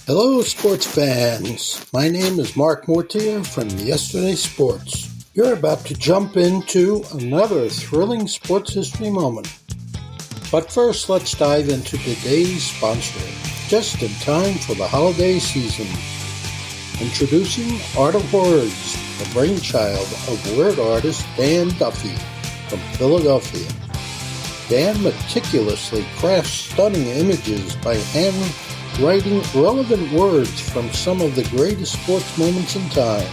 Hello, sports fans. My name is Mark Mortier from Yesterday Sports. You're about to jump into another thrilling sports history moment. But first, let's dive into today's sponsor, just in time for the holiday season. Introducing Art of Words, the brainchild of word artist Dan Duffy from Philadelphia. Dan meticulously crafts stunning images by hand writing relevant words from some of the greatest sports moments in time.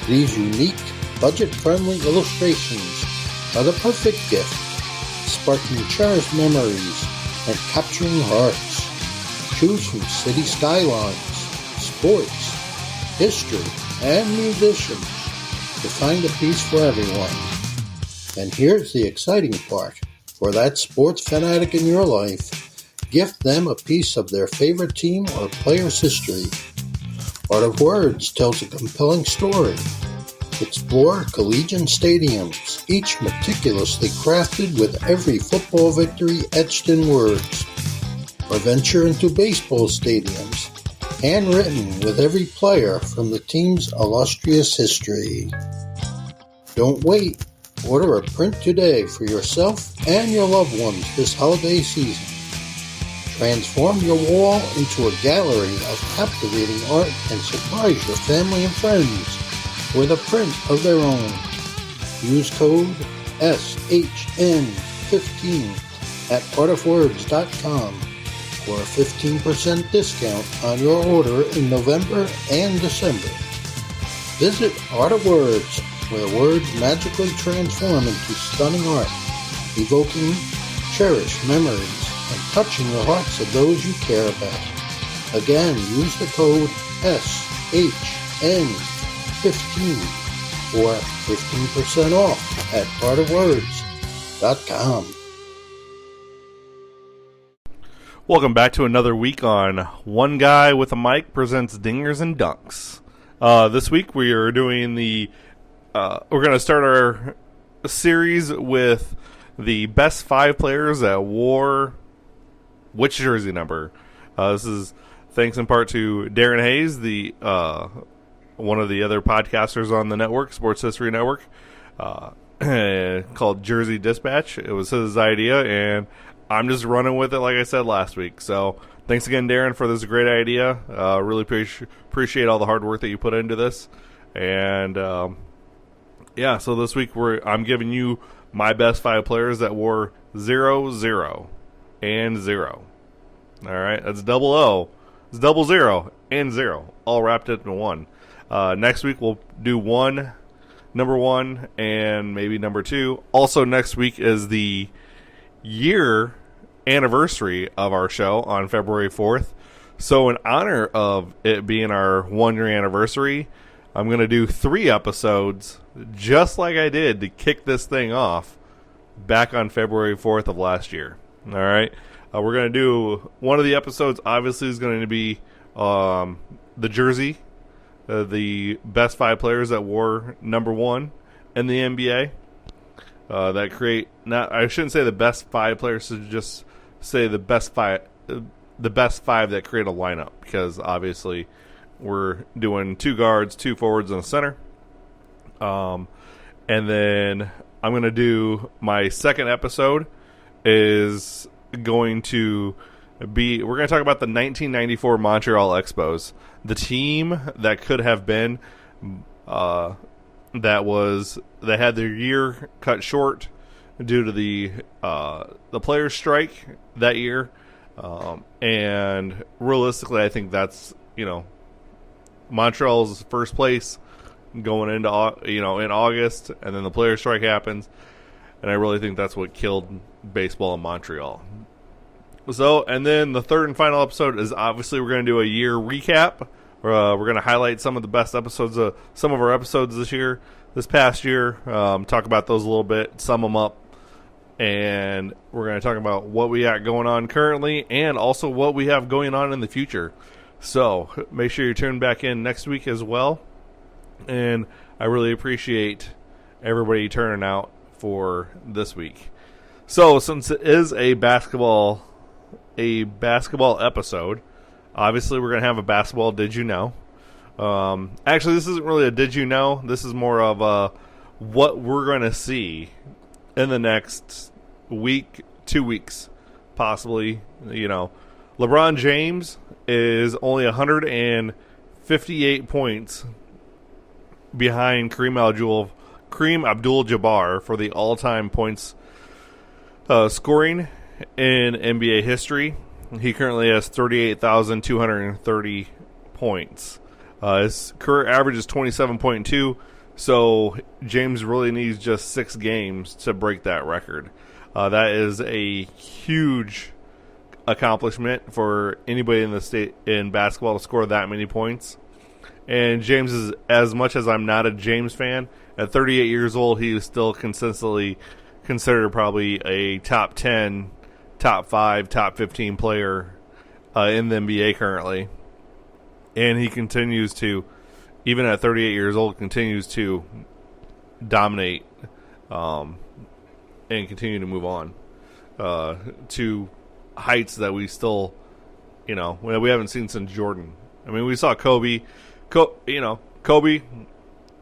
These unique, budget-friendly illustrations are the perfect gift, sparking cherished memories and capturing hearts. Choose from city skylines, sports, history, and musicians to find a piece for everyone. And here's the exciting part. For that sports fanatic in your life, gift them a piece of their favorite team or player's history. Art of Words tells a compelling story. Explore collegiate stadiums, each meticulously crafted with every football victory etched in words. Or venture into baseball stadiums, handwritten with every player from the team's illustrious history. Don't wait. Order a print today for yourself and your loved ones this holiday season. Transform your wall into a gallery of captivating art and surprise your family and friends with a print of their own. Use code SHN15 at artofwords.com for a 15% discount on your order in November and December. Visit Art of Words, where words magically transform into stunning art, evoking cherished memories and touching the hearts of those you care about. Again, use the code SHN15 for 15% off at artofwords.com. Welcome back to another week on One Guy with a Mic presents Dingers and Dunks. This week we are doing we're going to start our series with the best 5 players that wore which jersey number. This is thanks in part to Darin Hayes, the one of the other podcasters on the network, Sports History Network, called Jersey Dispatch. It was his idea, and I'm just running with it like I said last week. So thanks again, Darin, for this great idea. Really appreciate all the hard work that you put into this. And so this week I'm giving you my best 5 players that wore 0, 0, and 0. All right, that's double O. It's 00 and 0, all wrapped into one. Next week we'll do number 1, and maybe number 2. Also next week is the year anniversary of our show on February 4th. So in honor of it being our 1-year anniversary, I'm going to do 3 episodes just like I did to kick this thing off back on February 4th of last year. All right. We're going to do one of the episodes, obviously, is going to be the jersey, the best 5 players that wore number 1 in the NBA. That create, I shouldn't say the best 5 players, to just say the best 5 that create a lineup, because obviously we're doing 2 guards, 2 forwards, and a center. And then I'm going to do my second episode is going to be, we're going to talk about the 1994 Montreal Expos, the team that could have been, they had their year cut short due to the players' strike that year. And realistically, I think that's, Montreal's first place going into, in August, and then the players' strike happens. And I really think that's what killed baseball in Montreal. So, and then the third and final episode is obviously we're going to do a year recap. We're going to highlight some of the best episodes, some of our episodes this past year, talk about those a little bit, sum them up, and we're going to talk about what we got going on currently and also what we have going on in the future. So make sure you tune back in next week as well, and I really appreciate everybody turning out for this week. So since it is a basketball episode, Obviously, we're going to have a basketball Did You Know? Actually, this isn't really a Did You Know? This is more of a what we're going to see in the next week, 2 weeks, possibly. LeBron James is only 158 points behind Kareem Abdul-Jabbar for the all-time points scoring in NBA history. He currently has 38,230 points. His career average is 27.2, so James really needs just 6 games to break that record. That is a huge accomplishment for anybody in the state in basketball to score that many points. And James is, as much as I'm not a James fan, at 38 years old, he is still consistently considered probably a top 10, top 5, top 15 player in the NBA currently. And he continues to, even at 38 years old, continues to dominate and continue to move on to heights that we still, we haven't seen since Jordan. I mean, we saw Kobe. Kobe.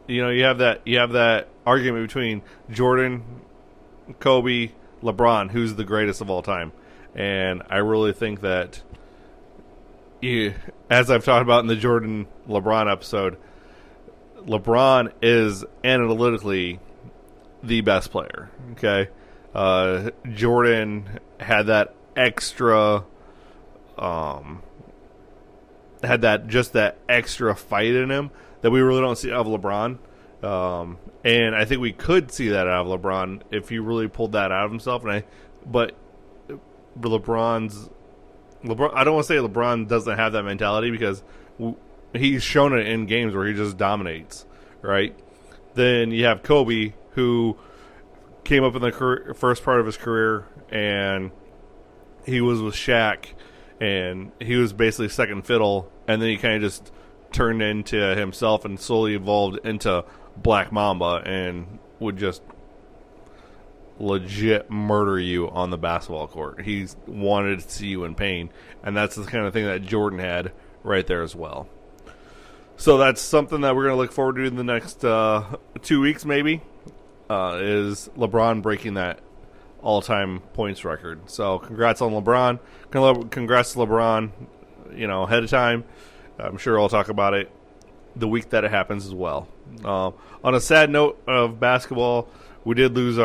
You have that argument between Jordan, Kobe, LeBron, who's the greatest of all time. And I really think that, as I've talked about in the Jordan LeBron episode, LeBron is analytically the best player. Okay, Jordan had that extra, that extra fight in him that we really don't see out of LeBron. And I think we could see that out of LeBron if he really pulled that out of himself. But LeBron, I don't want to say LeBron doesn't have that mentality, because he's shown it in games where he just dominates, right? Then you have Kobe, who came up in the first part of his career, and he was with Shaq, and he was basically second fiddle, and then he kind of just turned into himself and slowly evolved into Black Mamba and would just legit murder you on the basketball court. He wanted to see you in pain, and that's the kind of thing that Jordan had right there as well. So that's something that we're going to look forward to in the next 2 weeks, maybe, is LeBron breaking that all-time points record. So congrats on LeBron. Congrats to LeBron, ahead of time. I'm sure I'll talk about it the week that it happens as well. On a sad note of basketball, we did lose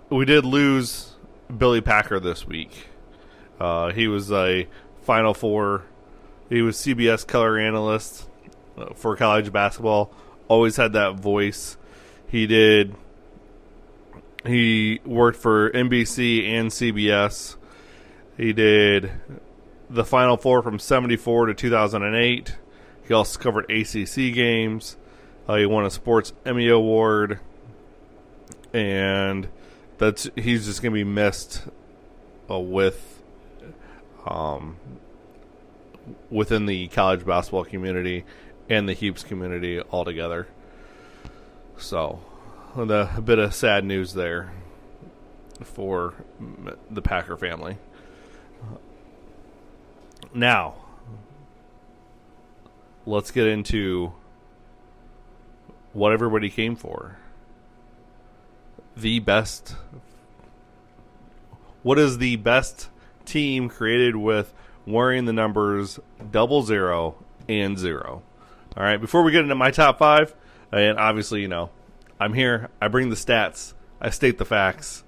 we did lose Billy Packer this week. He was a Final Four. He was CBS color analyst for college basketball. Always had that voice. He worked for NBC and CBS. He did the Final Four from 74 to 2008. He also covered ACC games. He won a Sports Emmy Award. And he's just going to be missed within the college basketball community and the Heaps community altogether. So, a bit of sad news there for the Packer family. Now, let's get into what everybody came for. What is the best team created with wearing the numbers 00 and 0? All right, before we get into my top 5, and obviously, I'm here, I bring the stats, I state the facts.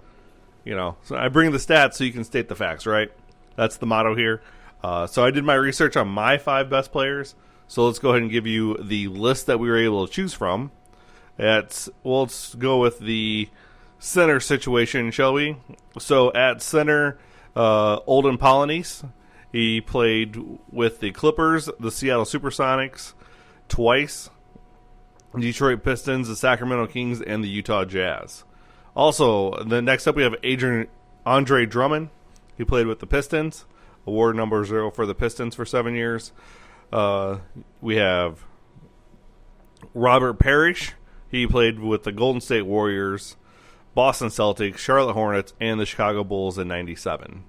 So I bring the stats so you can state the facts, right? That's the motto here. So I did my research on my 5 best players. So let's go ahead and give you the list that we were able to choose from. Let's go with the center situation, shall we? So at center, Olden Polynice. He played with the Clippers, the Seattle Supersonics twice, Detroit Pistons, the Sacramento Kings, and the Utah Jazz. Also, the next up we have Andre Drummond. He played with the Pistons, award number 0 for the Pistons for 7 years. We have Robert Parrish. He played with the Golden State Warriors. Boston Celtics, Charlotte Hornets, and the Chicago Bulls in 97.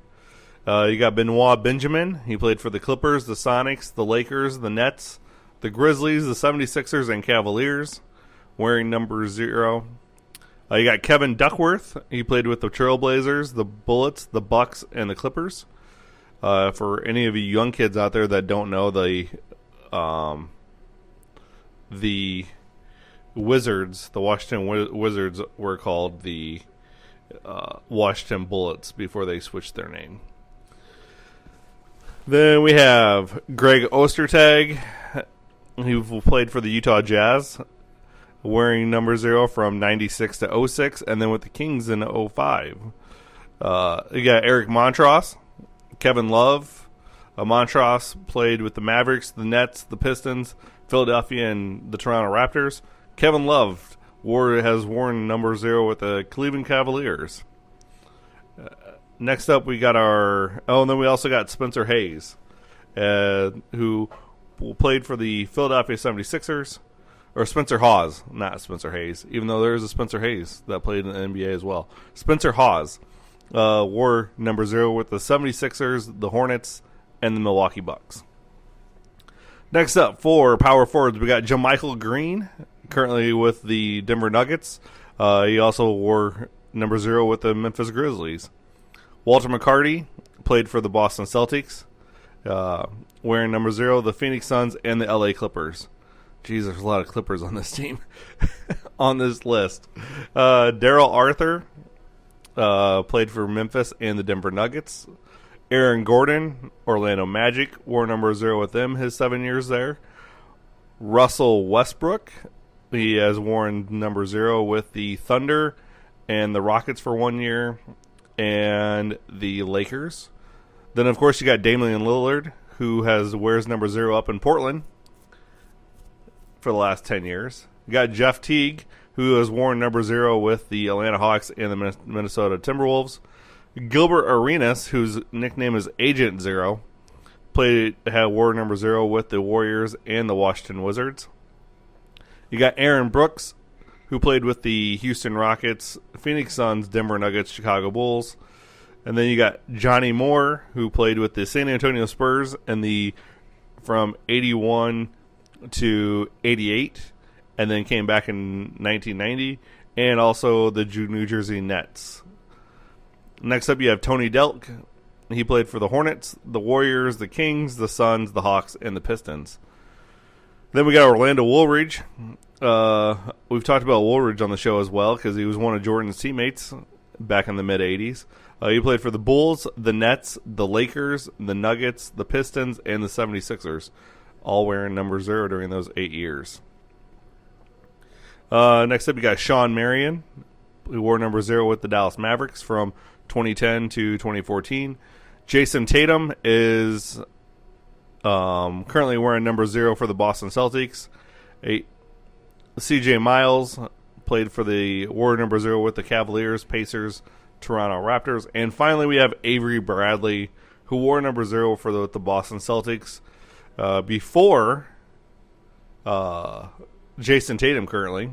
You got Benoit Benjamin. He played for the Clippers, the Sonics, the Lakers, the Nets, the Grizzlies, the 76ers, and Cavaliers, wearing number 0. You got Kevin Duckworth. He played with the Trailblazers, the Bullets, the Bucks, and the Clippers. For any of you young kids out there that don't know, the Wizards, the Washington Wizards, were called the Washington Bullets before they switched their name. Then we have Greg Ostertag, who played for the Utah Jazz, wearing number 0 from 96 to 06, and then with the Kings in 05. You got Eric Montross, Kevin Love. Montross played with the Mavericks, the Nets, the Pistons, Philadelphia, and the Toronto Raptors. Kevin Love has worn number 0 with the Cleveland Cavaliers. Next up, we got and then we also got Spencer Hayes, who played for the Philadelphia 76ers. Or Spencer Hawes, not Spencer Hayes, even though there is a Spencer Hayes that played in the NBA as well. Spencer Hawes wore number 0 with the 76ers, the Hornets, and the Milwaukee Bucks. Next up, for power forwards, we got JaMychal Green, currently with the Denver Nuggets. He also wore number 0 with the Memphis Grizzlies. Walter McCarty played for the Boston Celtics, wearing number 0, the Phoenix Suns, and the LA Clippers. Jeez, there's a lot of Clippers on this team, on this list. Daryl Arthur played for Memphis and the Denver Nuggets. Aaron Gordon, Orlando Magic, wore number 0 with them his 7 years there. Russell Westbrook, he has worn number 0 with the Thunder and the Rockets for 1 year, and the Lakers. Then, of course, you got Damian Lillard, who wears number 0 up in Portland for the last 10 years. You got Jeff Teague, who has worn number 0 with the Atlanta Hawks and the Minnesota Timberwolves. Gilbert Arenas, whose nickname is Agent 0, wore number 0 with the Warriors and the Washington Wizards. You got Aaron Brooks, who played with the Houston Rockets, Phoenix Suns, Denver Nuggets, Chicago Bulls. And then you got Johnny Moore, who played with the San Antonio Spurs and from 81 to 88, and then came back in 1990, and also the New Jersey Nets. Next up, you have Tony Delk. He played for the Hornets, the Warriors, the Kings, the Suns, the Hawks, and the Pistons. Then we got Orlando Woolridge. We've talked about Woolridge on the show as well because he was one of Jordan's teammates back in the mid-'80s. He played for the Bulls, the Nets, the Lakers, the Nuggets, the Pistons, and the 76ers, all wearing number 0 during those 8 years. Next up, you got Sean Marion, who wore number 0 with the Dallas Mavericks from 2010 to 2014. Jason Tatum is currently wearing number 0 for the Boston Celtics. CJ Miles wore number 0 with the Cavaliers, Pacers, Toronto Raptors. And finally, we have Avery Bradley, who wore number 0 for the Boston Celtics before Jason Tatum currently.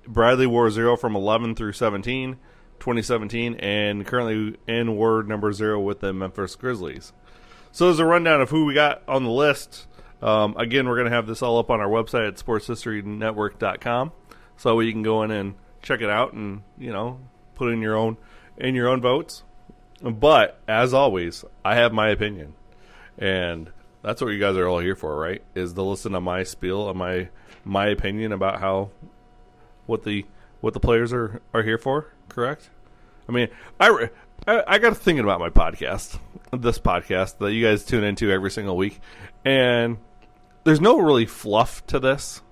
Bradley wore 0 from 11 through 2017, and currently wore number 0 with the Memphis Grizzlies. So there's a rundown of who we got on the list. Again, we're going to have this all up on our website at sportshistorynetwork.com, so you can go in and check it out and put in your own votes. But as always, I have my opinion, and that's what you guys are all here for, right? Is to listen to my spiel, on my opinion about what the players are here for. Correct? I mean, I got to thinking about my podcast, this podcast that you guys tune into every single week, and there's no really fluff to this.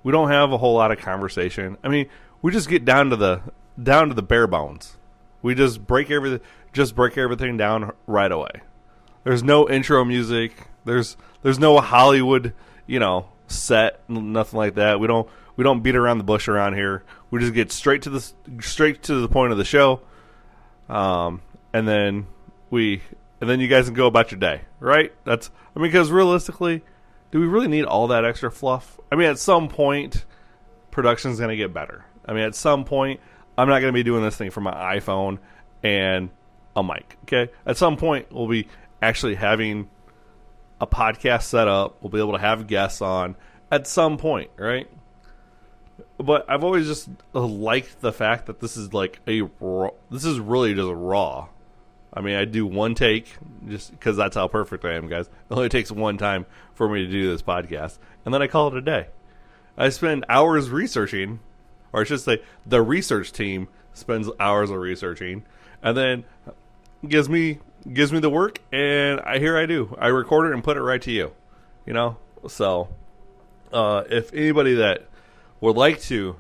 We don't have a whole lot of conversation. I mean, we just get down to the bare bones. We just break everything down right away. There's no intro music. There's no Hollywood, set, nothing like that. We don't beat around the bush around here. We just get straight to the point of the show, and then you guys can go about your day, right? Because realistically, do we really need all that extra fluff? I mean, at some point, production's going to get better. I mean, at some point, I'm not going to be doing this thing from my iPhone and a mic, okay? At some point, we'll be actually having a podcast set up. We'll be able to have guests on at some point, right? But I've always just liked the fact that this is like this is really just raw. I mean, I do one take just because that's how perfect I am, guys. It only takes one time for me to do this podcast, and then I call it a day. I spend hours researching, or I should say the research team spends hours of researching, and then gives me the work, and here I do. I record it and put it right to you. You know? So, if anybody that would like to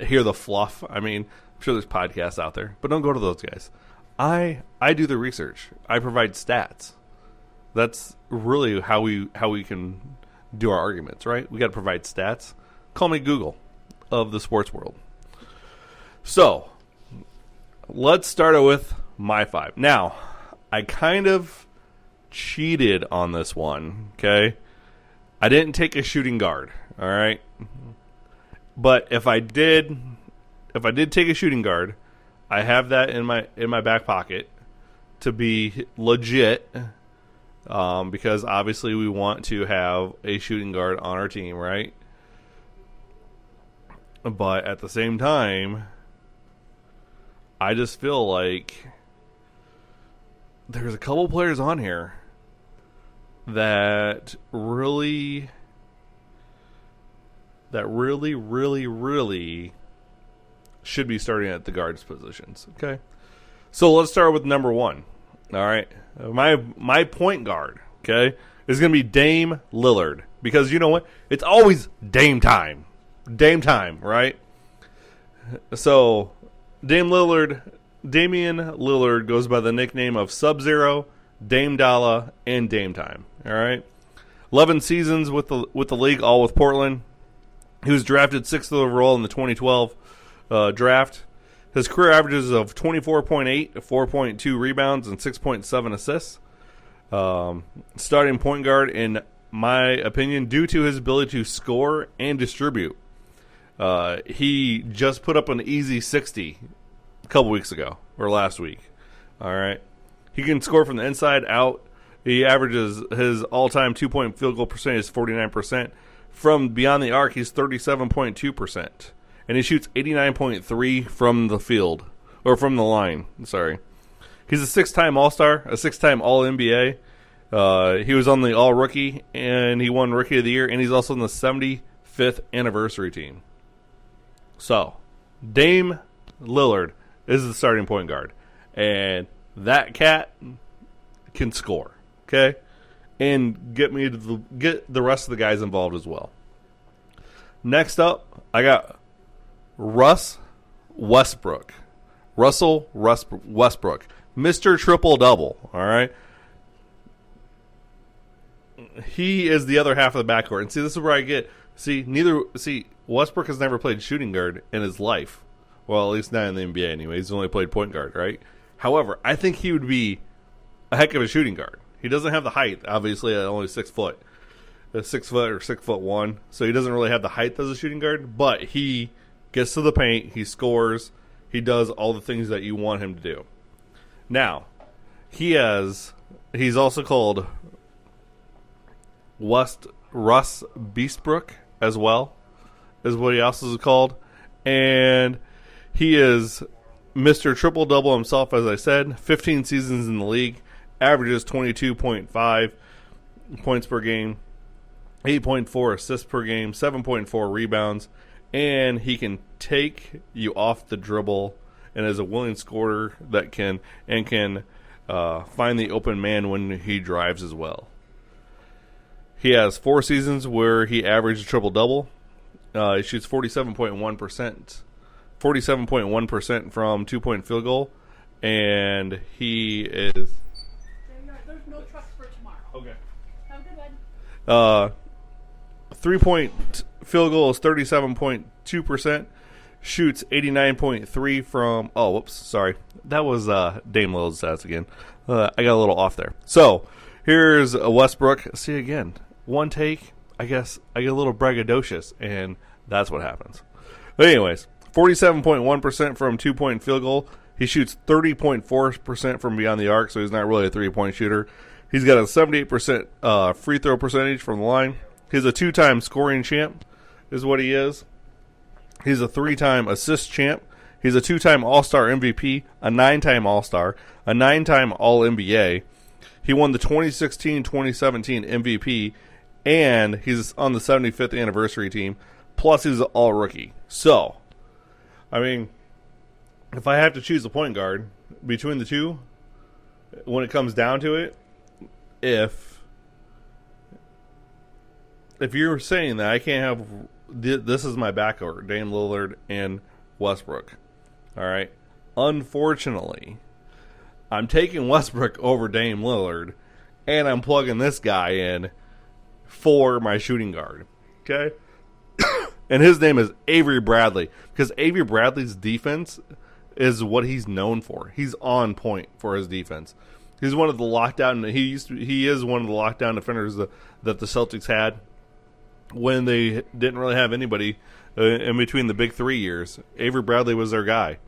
hear the fluff, I mean, I'm sure there's podcasts out there, but don't go to those guys. I do the research. I provide stats. That's really how we can do our arguments, right? We got to provide stats. Call me Google of the sports world. So, let's start with my 5. Now, I kind of cheated on this one, okay? I didn't take a shooting guard, all right? But if I did take a shooting guard, I have that in my back pocket to be legit, because obviously we want to have a shooting guard on our team, right? But at the same time, I just feel like there's a couple players on here that really should be starting at the guards positions. Okay, so let's start with number 1. All right, my point guard, okay, is going to be Dame Lillard, because you know what? It's always Dame time, right? So Damian Lillard goes by the nickname of Sub-Zero, Dame Dollar, and Dame Time. All right, 11 seasons with the league, all with Portland. He was drafted 6th overall in the 2012 draft. His career averages of 24.8, 4.2 rebounds, and 6.7 assists. Starting point guard, in my opinion, due to his ability to score and distribute. He just put up an easy 60 a couple weeks ago, or last week. All right. He can score from the inside out. He averages his all-time two-point field goal percentage is 49%. From beyond the arc, he's 37.2%. And he shoots 89.3% from the field, or from the line. Sorry. He's a 6-time All-Star, a 6-time All-NBA. He was on the All-Rookie, and he won Rookie of the Year, and he's also on the 75th anniversary team. So, Dame Lillard is the starting point guard. And that cat can score, okay? And get the rest of the guys involved as well. Next up, I got Russell Westbrook, Mr. Triple-Double, all right? He is the other half of the backcourt. And see, this is where I get... Westbrook has never played shooting guard in his life. Well, at least not in the NBA anyway. He's only played point guard, right? However, I think he would be a heck of a shooting guard. He doesn't have the height, obviously, at only 6 foot. 6 foot or 6'1", so he doesn't really have the height as a shooting guard, but he gets to the paint, he scores, he does all the things that you want him to do. Now, he's also called Russ Beastbrook as well, is what he also is called. And he is Mr. Triple-Double himself, as I said. 15 seasons in the league, averages 22.5 points per game, 8.4 assists per game, 7.4 rebounds, and he can take you off the dribble and is a willing scorer that can find the open man when he drives as well. He has 4 seasons where he averaged a triple-double. He shoots 47.1% from 2-point field goal, and he is... There's no trucks for tomorrow. Okay. Have a good one. 3-point field goal is 37.2%. Shoots 89.3 from... Oh, whoops, sorry. That was Dame Lillard's stats again. I got a little off there. So, here's Westbrook. See, again, one take, I guess I get a little braggadocious, and that's what happens. But anyways, 47.1% from 2-point field goal. He shoots 30.4% from beyond the arc, so he's not really a 3-point shooter. He's got a 78% free throw percentage from the line. He's a 2-time scoring champ, is what he is. He's a 3-time assist champ. He's a 2-time All-Star MVP, a 9-time All-Star, a 9-time All-NBA. He won the 2016-2017 MVP, and he's on the 75th anniversary team. Plus, he's an All-Rookie. So, I mean, if I have to choose a point guard between the two, when it comes down to it, if you're saying that I can't have this is my backcourt, Dame Lillard and Westbrook, all right, unfortunately, I'm taking Westbrook over Dame Lillard, and I'm plugging this guy in for my shooting guard, okay? And his name is Avery Bradley, because Avery Bradley's defense is what he's known for. He's on point for his defense. He's one of the lockdown. He is one of the lockdown defenders that the Celtics had when they didn't really have anybody in between the big 3 years. Avery Bradley was their guy.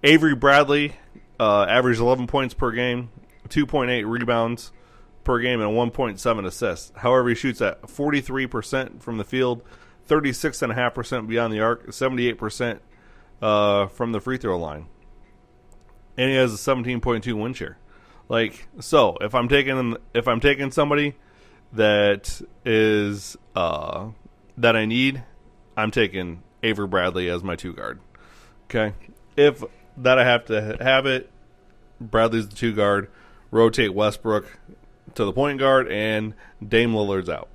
Avery Bradley averaged 11 points per game, 2.8 rebounds per game, and 1.7 assists. However, he shoots at 43% from the field, 36.5% beyond the arc, 78% from the free throw line, and he has a 17.2 win share. Like, so if I'm taking somebody that is that I need, I'm taking Avery Bradley as my 2 guard. Okay, if that I have to have it, Bradley's the 2 guard. Rotate Westbrook to the point guard, and Dame Lillard's out.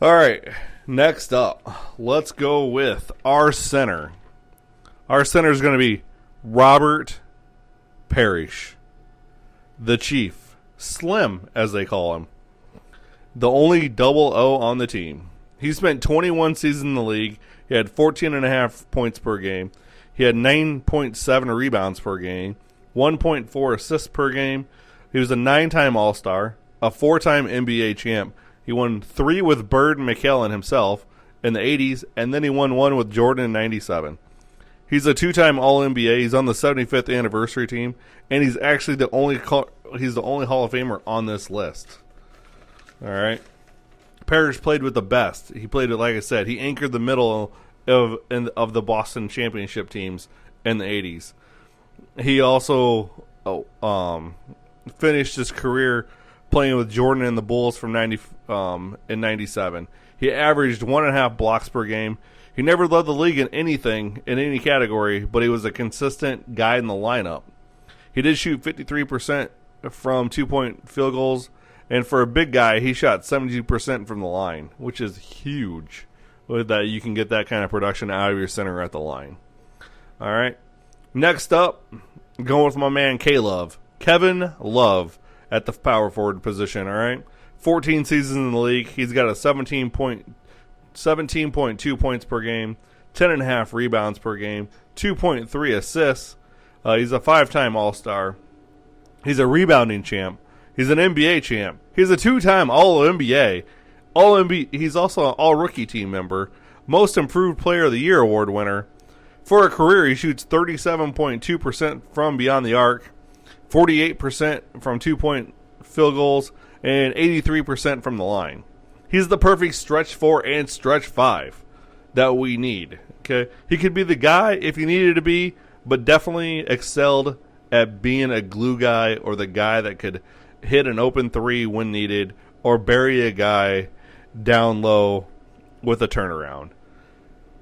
All right, next up, let's go with our center. Our center is going to be Robert Parrish, the Chief, Slim, as they call him. The only double O on the team. He spent 21 seasons in the league. He had 14.5 points per game. He had 9.7 rebounds per game, 1.4 assists per game. He was a 9-time All-Star, a 4-time NBA champ. He won 3 with Bird and McHale himself in the 80s, and then he won 1 with Jordan in 97. He's a 2-time All-NBA. He's on the 75th anniversary team, and he's actually the only Hall of Famer on this list. All right. Parrish played with the best. He played it, like I said, he anchored the middle of the Boston championship teams in the 80s. He also finished his career playing with Jordan and the Bulls from in 97. He averaged 1.5 blocks per game. He never led the league in anything, in any category, but he was a consistent guy in the lineup. He did shoot 53% from 2-point field goals, and for a big guy, he shot 72% from the line, which is huge, that you can get that kind of production out of your center at the line. All right. Next up, going with my man Kevin Love at the power forward position. All right. 14 seasons in the league. He's got a 17.2 points per game, 10.5 rebounds per game, 2.3 assists. He's a 5-time All-Star. He's a rebounding champ. He's an NBA champ. He's a 2-time All-NBA. He's also an All-Rookie team member. Most Improved Player of the Year award winner. For a career, he shoots 37.2% from beyond the arc, 48% from 2-point field goals, and 83% from the line. He's the perfect stretch 4 and stretch 5 that we need. Okay, he could be the guy if he needed to be, but definitely excelled at being a glue guy or the guy that could hit an open 3 when needed or bury a guy down low with a turnaround.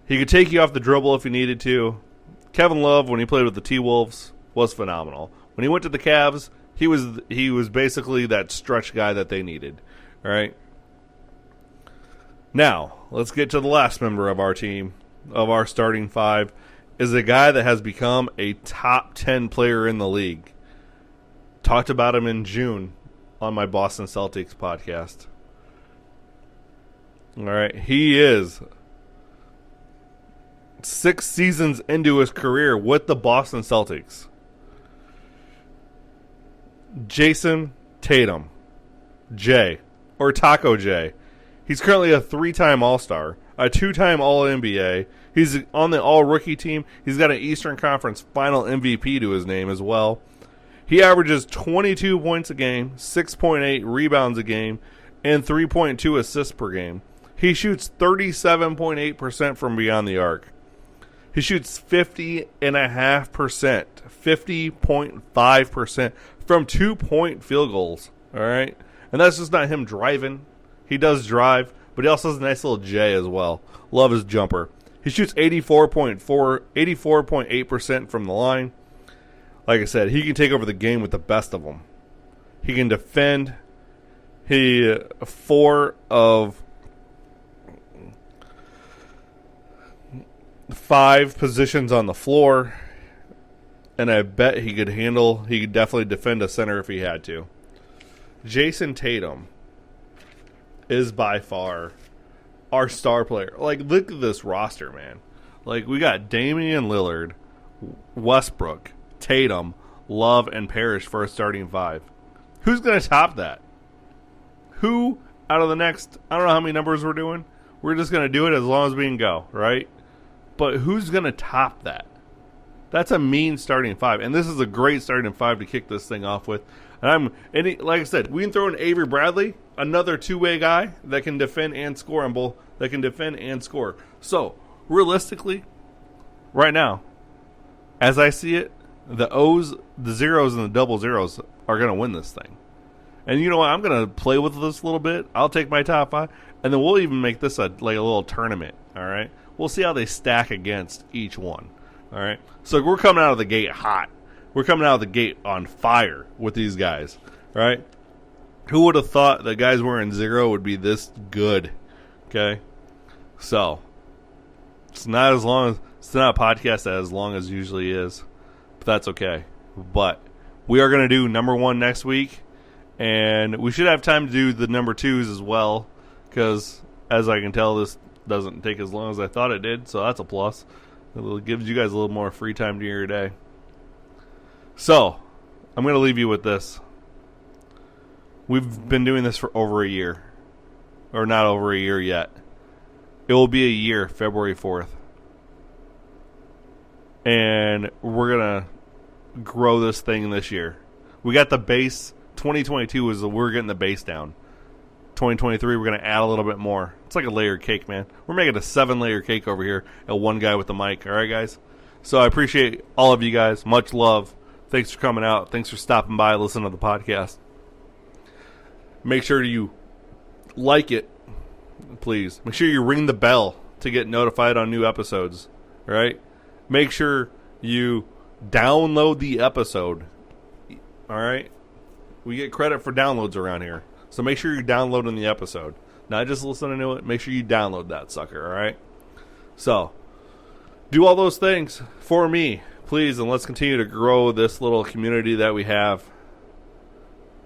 He could take you off the dribble if he needed to. Kevin Love, when he played with the T-Wolves, was phenomenal. When he went to the Cavs, he was basically that stretch guy that they needed. All right. Now, let's get to the last member of our team, of our starting 5, is a guy that has become a top 10 player in the league. Talked about him in June on my Boston Celtics podcast. All right. He is 6 seasons into his career with the Boston Celtics. Jason Tatum, J, or Taco J. He's currently a 3-time All-Star, a 2-time All-NBA. He's on the all-rookie team. He's got an Eastern Conference Final MVP to his name as well. He averages 22 points a game, 6.8 rebounds a game, and 3.2 assists per game. He shoots 37.8% from beyond the arc. He shoots 50.5% from 2-point field goals. All right? And that's just not him driving. He does drive, but he also has a nice little J as well. Love his jumper. He shoots 84.8% from the line. Like I said, he can take over the game with the best of them. He can defend. He 4 of 5 positions on the floor, and I bet he could definitely defend a center if he had to. Jason Tatum is by far our star player. Like, look at this roster, man. Like, we got Damian Lillard, Westbrook, Tatum, Love, and Parrish for a starting 5. Who's going to top that? Who out of the next, I don't know how many numbers we're doing. We're just going to do it as long as we can go, right? But who's going to top that? That's a mean starting 5. And this is a great starting 5 to kick this thing off with. And like I said, we can throw in Avery Bradley, another two-way guy that can defend and score on both. That can defend and score. So, realistically, right now, as I see it, the O's, the zeros, and the double zeros are going to win this thing. And you know what? I'm going to play with this a little bit. I'll take my top 5, and then we'll even make this a little tournament. All right, we'll see how they stack against each one. All right, so we're coming out of the gate hot. We're coming out of the gate on fire with these guys. All right, who would have thought that guys wearing 0 would be this good? Okay, so it's not a podcast as long as it usually is, but that's okay. But we are going to do number 1 next week. And we should have time to do the number 2s as well, because as I can tell, this doesn't take as long as I thought it did, so that's a plus. It gives you guys a little more free time during your day. So, I'm going to leave you with this. We've been doing this for over a year. Or not over a year yet. It will be a year, February 4th. And we're going to grow this thing this year. We got the base. 2022 is we're getting the base down. 2023 we're going to add a little bit more. It's like a layered cake, man. We're making a 7-layer cake over here and one guy with the mic. All right, guys? So I appreciate all of you guys. Much love. Thanks for coming out. Thanks for stopping by, listening to the podcast. Make sure you like it, please. Make sure you ring the bell to get notified on new episodes. All right? Make sure you download the episode. All right? We get credit for downloads around here. So make sure you're downloading the episode. Not just listening to it. Make sure you download that sucker, all right? So, do all those things for me, please, and let's continue to grow this little community that we have.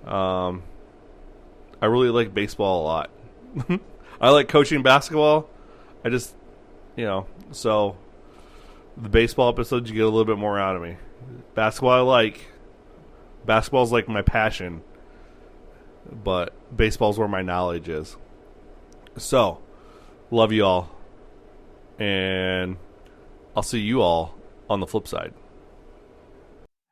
I really like baseball a lot. I like coaching basketball. I just, so the baseball episodes, you get a little bit more out of me. Basketball I like. Basketball's like my passion, but baseball's where my knowledge is. So, love you all, and I'll see you all on the flip side.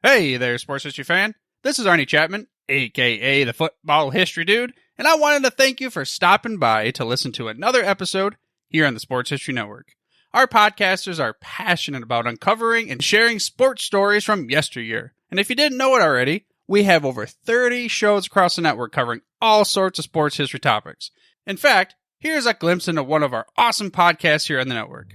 Hey there, sports history fan. This is Arnie Chapman, a.k.a. the Football History Dude, and I wanted to thank you for stopping by to listen to another episode here on the Sports History Network. Our podcasters are passionate about uncovering and sharing sports stories from yesteryear. And if you didn't know it already, we have over 30 shows across the network covering all sorts of sports history topics. In fact, here's a glimpse into one of our awesome podcasts here on the network.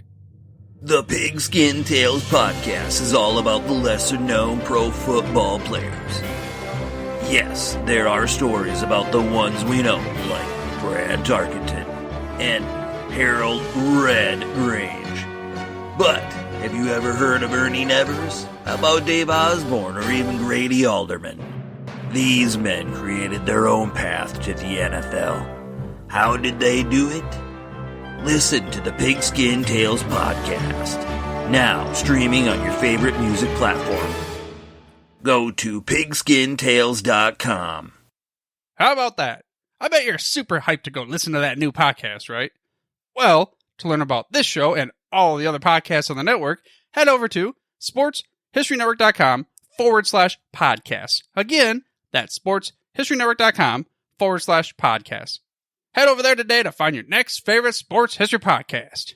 The Pigskin Tales podcast is all about the lesser-known pro football players. Yes, there are stories about the ones we know, like Brad Tarkenton and Harold Red Grange. But have you ever heard of Ernie Nevers? How about Dave Osborne or even Grady Alderman? These men created their own path to the NFL. How did they do it? Listen to the Pigskin Tales podcast, now streaming on your favorite music platform. Go to pigskintales.com. How about that? I bet you're super hyped to go listen to that new podcast, right? Well, to learn about this show and all the other podcasts on the network, head over to sportshistorynetwork.com/podcast. Again, that's sportshistorynetwork.com/podcast. Head over there today to find your next favorite sports history podcast.